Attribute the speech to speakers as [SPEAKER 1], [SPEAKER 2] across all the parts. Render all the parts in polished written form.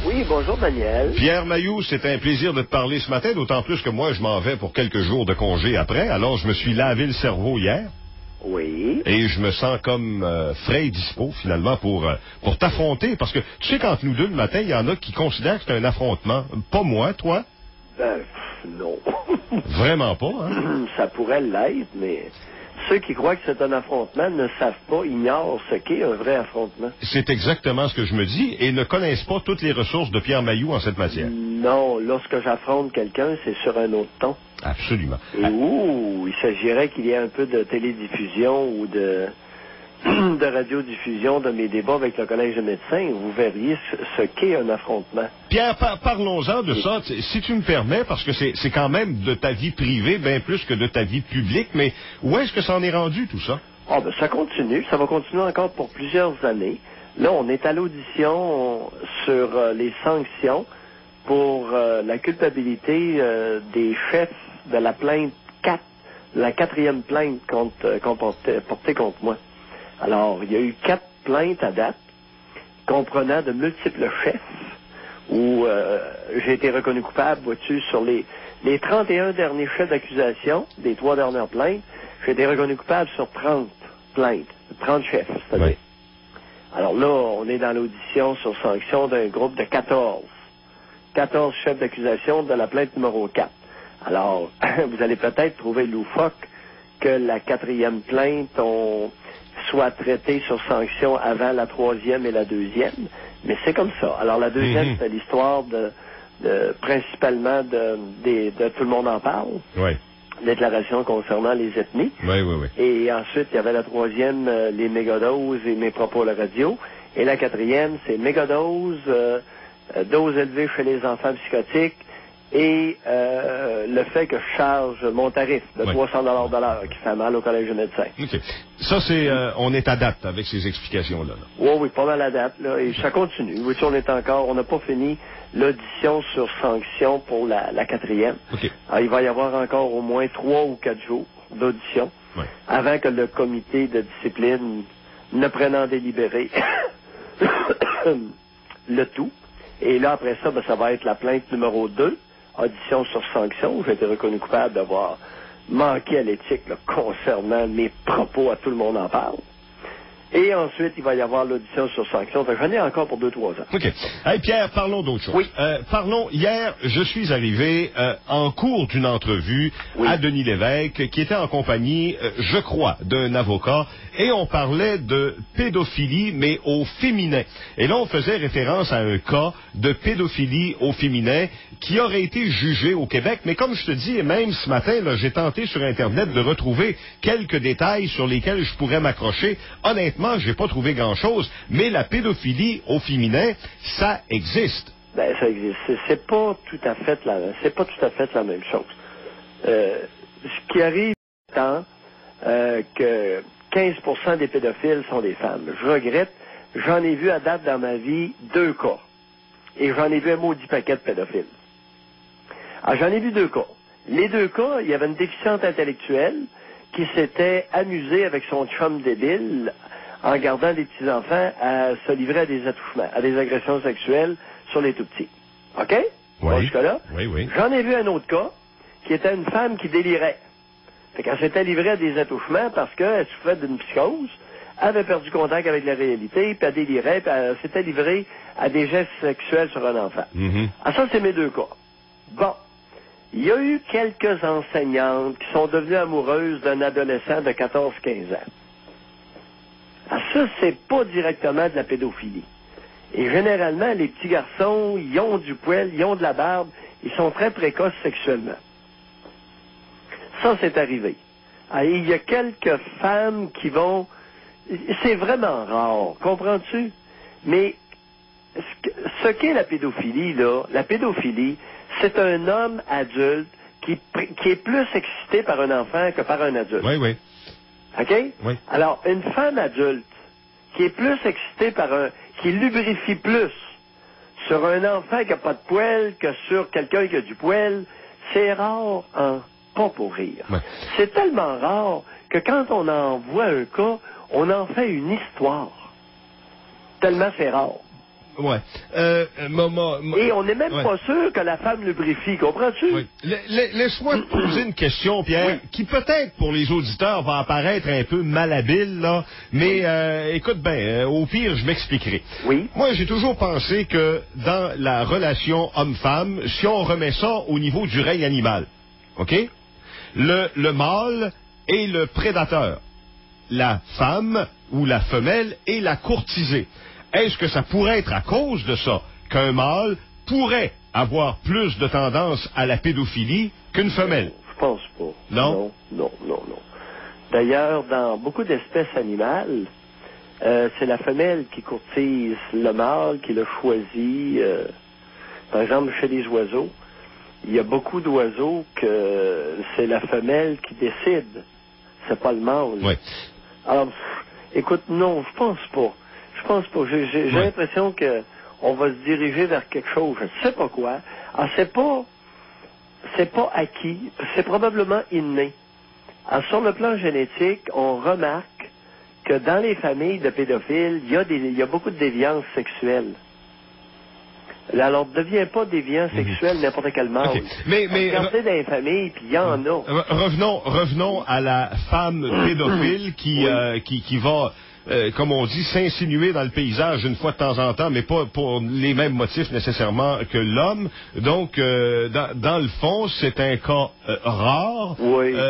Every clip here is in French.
[SPEAKER 1] Oui, bonjour Daniel.
[SPEAKER 2] Pierre Mailloux, c'est un plaisir de te parler ce matin, d'autant plus que moi, je m'en vais pour quelques jours de congé après. Alors, je me suis lavé le cerveau hier.
[SPEAKER 1] Oui.
[SPEAKER 2] Et je me sens comme frais et dispo, finalement, pour t'affronter. Parce que, tu sais, qu'entre nous deux, le matin, il y en a qui considèrent que c'est un affrontement. Pas moi, toi?
[SPEAKER 1] Non.
[SPEAKER 2] Vraiment pas, hein?
[SPEAKER 1] Ça pourrait l'être, mais ceux qui croient que c'est un affrontement ne savent pas, ignorent ce qu'est un vrai affrontement.
[SPEAKER 2] C'est exactement ce que je me dis, et ne connaissent pas toutes les ressources de Pierre Mailloux en cette matière.
[SPEAKER 1] Non, lorsque j'affronte quelqu'un, c'est sur un autre ton.
[SPEAKER 2] Absolument.
[SPEAKER 1] Et il s'agirait qu'il y ait un peu de télédiffusion ou de radiodiffusion de mes débats avec le Collège de médecins, vous verriez ce qu'est un affrontement.
[SPEAKER 2] Pierre, parlons-en de ça, si tu me permets, parce que c'est quand même de ta vie privée, bien plus que de ta vie publique, mais où est-ce que ça en est rendu, tout ça?
[SPEAKER 1] Ça continue, ça va continuer encore pour plusieurs années. Là, on est à l'audition sur les sanctions pour la culpabilité des chefs de la plainte 4, la 4e plainte portée contre moi. Alors, il y a eu 4 plaintes à date, comprenant de multiples chefs, où j'ai été reconnu coupable, vois-tu, sur les 31 derniers chefs d'accusation, des 3 dernières plaintes, j'ai été reconnu coupable sur 30 plaintes, 30 chefs, c'est-à-dire.
[SPEAKER 2] Ouais.
[SPEAKER 1] Alors là, on est dans l'audition sur sanction d'un groupe de 14 chefs d'accusation de la plainte numéro 4. Alors, vous allez peut-être trouver loufoque que la 4e plainte soit traitée sur sanction avant la 3e et la 2e, mais c'est comme ça. Alors, la 2e, c'est l'histoire principalement de Tout le monde en parle.
[SPEAKER 2] Oui.
[SPEAKER 1] Déclaration concernant les ethnies.
[SPEAKER 2] Oui.
[SPEAKER 1] Et ensuite, il y avait la 3e, les mégadoses et mes propos à la radio. Et la 4e, c'est mégadoses, doses élevées chez les enfants psychotiques et le fait que je charge mon tarif de 300 $ de l'heure qui fait mal au Collège de médecins.
[SPEAKER 2] OK. Ça, c'est... on est à date avec ces explications-là.
[SPEAKER 1] Oui, pas mal à date, là, et ça continue. Oui, on n'a pas fini l'audition sur sanction pour la 4e.
[SPEAKER 2] OK.
[SPEAKER 1] Alors, il va y avoir encore au moins 3 ou 4 jours d'audition avant que le comité de discipline ne prenne en délibéré le tout. Et là, après ça, ça va être la plainte numéro 2, audition sur sanction, où j'ai été reconnu coupable d'avoir manqué à l'éthique là, concernant mes propos à Tout le monde en parle. Et ensuite, il va y avoir l'audition sur sanction. J'en ai encore pour 2-3 ans.
[SPEAKER 2] OK. Hey, Pierre, parlons d'autre chose.
[SPEAKER 1] Oui.
[SPEAKER 2] Parlons, hier, je suis arrivé en cours d'une entrevue à Denis Lévesque, qui était en compagnie, je crois, d'un avocat, et on parlait de pédophilie, mais au féminin. Et là, on faisait référence à un cas de pédophilie au féminin qui aurait été jugé au Québec. Mais comme je te dis, même ce matin, là, j'ai tenté sur Internet de retrouver quelques détails sur lesquels je pourrais m'accrocher. Honnêtement, j'ai pas trouvé grand-chose, mais la pédophilie au féminin, ça existe.
[SPEAKER 1] Ça existe. C'est pas tout à fait la même chose. Ce qui arrive, c'est que 15% des pédophiles sont des femmes. Je regrette, j'en ai vu à date dans ma vie 2 cas. Et j'en ai vu un maudit paquet de pédophiles. Alors, j'en ai vu 2 cas. Les 2 cas, il y avait une déficiente intellectuelle qui s'était amusée avec son chum débile en gardant des petits-enfants à se livrer à des attouchements, à des agressions sexuelles sur les tout-petits. OK?
[SPEAKER 2] Oui.
[SPEAKER 1] Jusque-là?
[SPEAKER 2] Oui.
[SPEAKER 1] J'en ai vu un autre cas qui était une femme qui délirait. Fait qu'elle s'était livrée à des attouchements parce qu'elle souffrait d'une psychose, avait perdu contact avec la réalité, puis elle délirait, puis elle s'était livrée à des gestes sexuels sur un enfant. Ah, ça, c'est mes 2 cas. Bon. Il y a eu quelques enseignantes qui sont devenues amoureuses d'un adolescent de 14-15 ans. Ah, ça, c'est pas directement de la pédophilie. Et généralement, les petits garçons, ils ont du poil, ils ont de la barbe, ils sont très précoces sexuellement. Ça, c'est arrivé. Ah, il y a quelques femmes qui vont... C'est vraiment rare, comprends-tu? Mais ce qu'est la pédophilie, là, c'est un homme adulte qui est plus excité par un enfant que par un adulte.
[SPEAKER 2] Oui.
[SPEAKER 1] OK?
[SPEAKER 2] Oui.
[SPEAKER 1] Alors, une femme adulte qui est plus excitée qui lubrifie plus sur un enfant qui n'a pas de poil que sur quelqu'un qui a du poil, c'est rare, hein? Pas pour rire.
[SPEAKER 2] Ouais.
[SPEAKER 1] C'est tellement rare que quand on en voit un cas, on en fait une histoire. Tellement c'est rare.
[SPEAKER 2] Ouais.
[SPEAKER 1] Et on n'est même pas sûr que la femme lubrifie, comprends-tu?
[SPEAKER 2] Oui. Laisse-moi te poser une question, Pierre, qui peut-être pour les auditeurs va apparaître un peu malhabile, là, mais écoute bien, au pire, je m'expliquerai.
[SPEAKER 1] Oui.
[SPEAKER 2] Moi, j'ai toujours pensé que dans la relation homme-femme, si on remet ça au niveau du règne animal, OK? Le mâle est le prédateur. La femme ou la femelle est la courtisée. Est-ce que ça pourrait être à cause de ça qu'un mâle pourrait avoir plus de tendance à la pédophilie qu'une femelle?
[SPEAKER 1] Je pense pas.
[SPEAKER 2] Non?
[SPEAKER 1] Non. D'ailleurs, dans beaucoup d'espèces animales, c'est la femelle qui courtise le mâle, qui le choisit. Par exemple, chez les oiseaux, il y a beaucoup d'oiseaux que c'est la femelle qui décide. C'est pas le mâle.
[SPEAKER 2] Oui.
[SPEAKER 1] Alors, écoute, non, je pense pas. J'ai l'impression que on va se diriger vers quelque chose. Je ne sais pas quoi. Alors, c'est pas acquis. C'est probablement inné. Alors, sur le plan génétique, on remarque que dans les familles de pédophiles, il y a beaucoup de déviance sexuelle. Alors, ne deviens pas déviant sexuel n'importe quel mâle. Okay.
[SPEAKER 2] Mais
[SPEAKER 1] regardez dans les familles, puis il y en a.
[SPEAKER 2] Revenons à la femme pédophile qui va, comme on dit, s'insinuer dans le paysage une fois de temps en temps, mais pas pour les mêmes motifs nécessairement que l'homme. Donc, dans le fond, c'est un cas rare,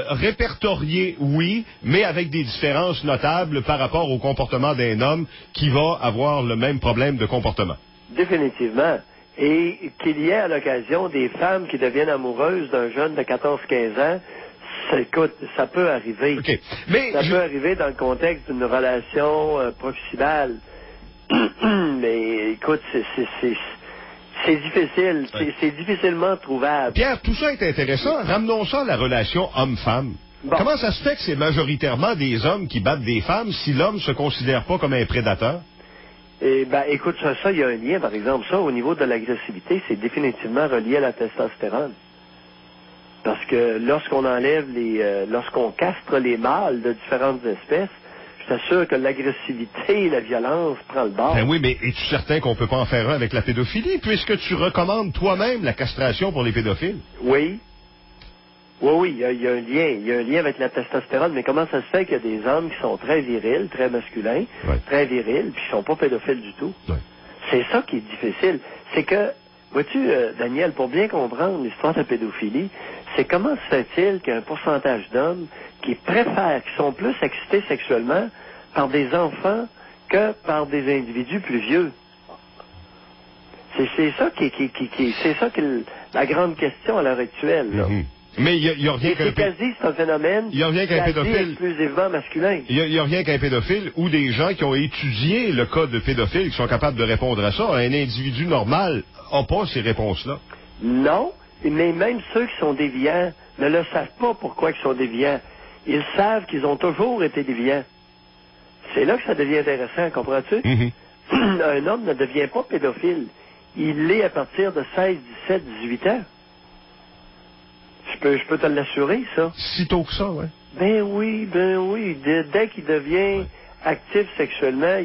[SPEAKER 2] répertorié, oui, mais avec des différences notables par rapport au comportement d'un homme qui va avoir le même problème de comportement.
[SPEAKER 1] Définitivement. Et qu'il y ait à l'occasion des femmes qui deviennent amoureuses d'un jeune de 14-15 ans, écoute, ça peut arriver.
[SPEAKER 2] Okay. Mais
[SPEAKER 1] ça peut arriver dans le contexte d'une relation proximale. Mais écoute, c'est difficile. C'est difficilement trouvable.
[SPEAKER 2] Pierre, tout ça est intéressant. Ramenons ça à la relation homme-femme. Bon. Comment ça se fait que c'est majoritairement des hommes qui battent des femmes si l'homme se considère pas comme un prédateur?
[SPEAKER 1] Eh ben, écoute, ça, il y a un lien, par exemple. Ça, au niveau de l'agressivité, c'est définitivement relié à la testostérone. Parce que lorsqu'on castre les mâles de différentes espèces, je t'assure que l'agressivité et la violence prend le bord.
[SPEAKER 2] Ben oui, mais es-tu certain qu'on peut pas en faire un avec la pédophilie, puisque tu recommandes toi-même la castration pour les pédophiles?
[SPEAKER 1] Oui. Oui, il y a un lien. Il y a un lien avec la testostérone, mais comment ça se fait qu'il y a des hommes qui sont très virils, très masculins, très virils, puis qui sont pas pédophiles du tout? Ouais. C'est ça qui est difficile. C'est que, vois-tu, Daniel, pour bien comprendre l'histoire de la pédophilie, c'est comment se fait-il qu'il y a un pourcentage d'hommes qui sont plus excités sexuellement par des enfants que par des individus plus vieux? C'est ça qui est la grande question à l'heure actuelle, là.
[SPEAKER 2] Mm-hmm. Mais il y a rien qu'un
[SPEAKER 1] c'est un phénomène.
[SPEAKER 2] Il y a rien qu'un pédophile
[SPEAKER 1] exclusivement masculin.
[SPEAKER 2] Il y a rien qu'un pédophile ou des gens qui ont étudié le cas de pédophile qui sont capables de répondre à ça. Un individu normal n'a pas ces réponses-là.
[SPEAKER 1] Non, mais même ceux qui sont déviants ne le savent pas pourquoi ils sont déviants. Ils savent qu'ils ont toujours été déviants. C'est là que ça devient intéressant, comprends-tu?
[SPEAKER 2] Mm-hmm.
[SPEAKER 1] Un homme ne devient pas pédophile. Il l'est à partir de 16, 17, 18 ans. Je peux te l'assurer, ça.
[SPEAKER 2] Si tôt que ça, ouais.
[SPEAKER 1] Ben oui. Dès qu'il devient actif sexuellement,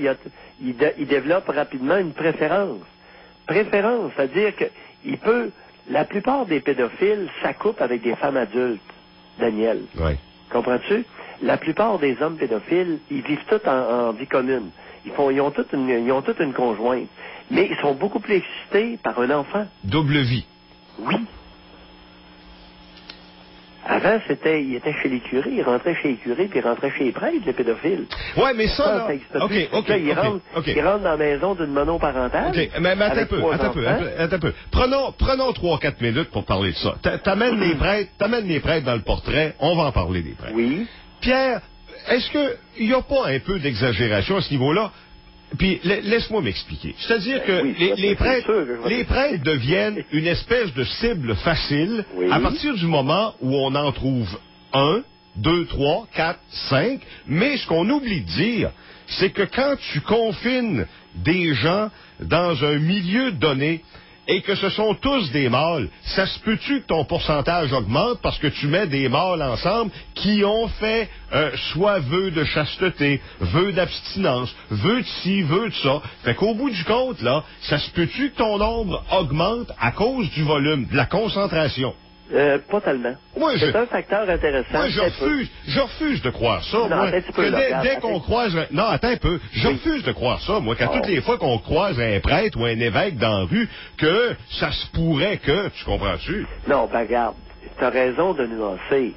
[SPEAKER 1] il développe rapidement une préférence. Préférence, c'est-à-dire que la plupart des pédophiles s'accouplent avec des femmes adultes, Daniel.
[SPEAKER 2] Oui.
[SPEAKER 1] Comprends-tu? La plupart des hommes pédophiles, ils vivent tous en vie commune. Ils ont toute une conjointe. Mais ils sont beaucoup plus excités par un enfant.
[SPEAKER 2] Double vie.
[SPEAKER 1] Oui. Avant, il était chez les curés, il rentrait chez les curés, puis il rentrait chez les prêtres, les pédophiles.
[SPEAKER 2] Ouais, mais ça, là...
[SPEAKER 1] Il rentre dans la maison d'une monoparentale.
[SPEAKER 2] OK, mais attends un peu. Prenons 3-4 minutes pour parler de ça. T'amènes les prêtres dans le portrait, on va en parler des prêtres.
[SPEAKER 1] Oui.
[SPEAKER 2] Pierre, est-ce qu'il n'y a pas un peu d'exagération à ce niveau-là? Puis, laisse-moi m'expliquer. C'est-à-dire que les prêtres deviennent une espèce de cible facile à partir du moment où on en trouve 1, 2, 3, 4, 5. Mais ce qu'on oublie de dire, c'est que quand tu confines des gens dans un milieu donné et que ce sont tous des mâles, ça se peut-tu que ton pourcentage augmente parce que tu mets des mâles ensemble qui ont fait soit vœu de chasteté, vœu d'abstinence, vœu de ci, vœu de ça. Fait qu'au bout du compte, là, ça se peut-tu que ton nombre augmente à cause du volume, de la concentration?
[SPEAKER 1] Pas tellement. C'est un facteur intéressant.
[SPEAKER 2] Moi, je refuse de croire ça.
[SPEAKER 1] Non,
[SPEAKER 2] moi, dès qu'on croise... Non, attends un peu. Je refuse de croire ça, moi, qu'à toutes les fois qu'on croise un prêtre ou un évêque dans la rue, que ça se pourrait que... Tu comprends-tu?
[SPEAKER 1] Non, ben regarde, tu as raison de nuancer.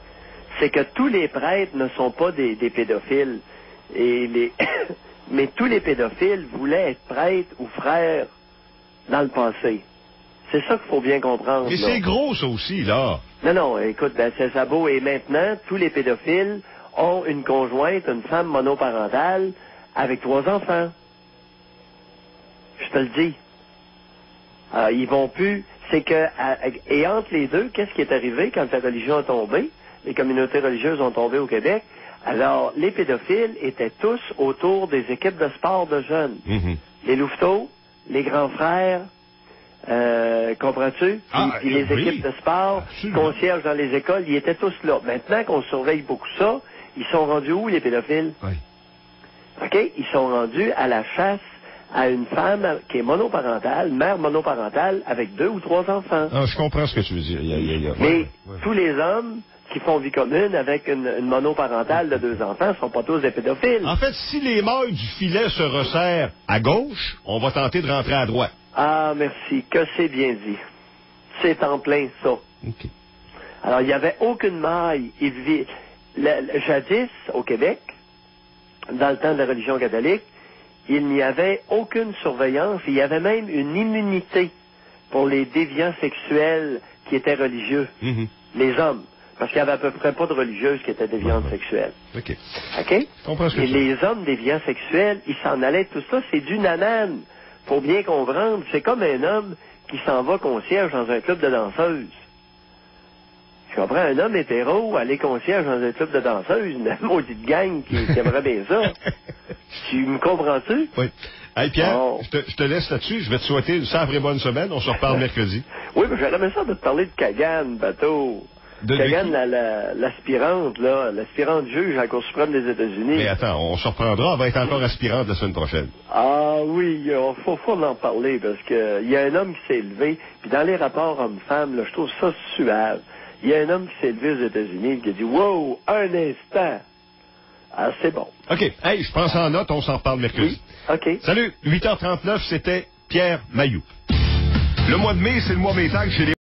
[SPEAKER 1] C'est que tous les prêtres ne sont pas des pédophiles. Mais tous les pédophiles voulaient être prêtres ou frères dans le passé. C'est ça qu'il faut bien comprendre.
[SPEAKER 2] Mais c'est gros, ça aussi, là.
[SPEAKER 1] Non, écoute, ben, c'est ça beau. Et maintenant, tous les pédophiles ont une conjointe, une femme monoparentale, avec 3 enfants. Je te le dis. Ils vont plus... C'est que... Et entre les deux, qu'est-ce qui est arrivé quand la religion a tombé? Les communautés religieuses ont tombé au Québec. Alors, les pédophiles étaient tous autour des équipes de sport de jeunes. Mm-hmm. Les louveteaux, les grands frères... comprends-tu? Puis les équipes de sport, concierges dans les écoles, ils étaient tous là. Maintenant qu'on surveille beaucoup ça, ils sont rendus où, les pédophiles? Oui. OK? Ils sont rendus à la chasse à une femme qui est monoparentale, mère monoparentale, avec 2 ou 3 enfants.
[SPEAKER 2] Ah, je comprends ce que tu veux dire.
[SPEAKER 1] Mais tous les hommes qui font vie commune avec une monoparentale de 2 enfants ne sont pas tous des pédophiles.
[SPEAKER 2] En fait, si les mailles du filet se resserrent à gauche, on va tenter de rentrer à droite.
[SPEAKER 1] Ah, merci. Que c'est bien dit. C'est en plein ça.
[SPEAKER 2] Okay.
[SPEAKER 1] Alors, il n'y avait aucune maille. Jadis, au Québec, dans le temps de la religion catholique, il n'y avait aucune surveillance. Il y avait même une immunité pour les déviants sexuels qui étaient religieux. Mm-hmm. Les hommes. Parce qu'il n'y avait à peu près pas de religieuses qui étaient déviantes sexuelles.
[SPEAKER 2] OK?
[SPEAKER 1] Et les hommes déviants sexuels, ils s'en allaient, tout ça, c'est du nanane. Faut bien comprendre, c'est comme un homme qui s'en va concierge dans un club de danseuses. Tu comprends? Un homme hétéro aller concierge dans un club de danseuses, une maudite gang qui aimerait bien ça. Tu me comprends-tu?
[SPEAKER 2] Oui. Hey Pierre, je te laisse là-dessus. Je vais te souhaiter une sacrée bonne semaine. On se reparle mercredi.
[SPEAKER 1] Oui, mais j'aimerais ça de te parler de Kagan, bateau. Kagan, l'aspirante, là, l'aspirante juge à la Cour suprême des États-Unis.
[SPEAKER 2] Mais attends, on se reprendra, elle va être encore aspirante la semaine prochaine.
[SPEAKER 1] Ah oui, faut en parler, parce que il y a un homme qui s'est élevé, puis dans les rapports hommes-femmes, là, je trouve ça suave. Il y a un homme qui s'est élevé aux États-Unis qui a dit « Wow, un instant! » Ah, c'est bon.
[SPEAKER 2] OK. Hey, je prends ça en note, on s'en reparle mercredi.
[SPEAKER 1] Oui. OK.
[SPEAKER 2] Salut, 8h39, c'était Pierre Mailloux. Le mois de mai, c'est le mois Maytag chez les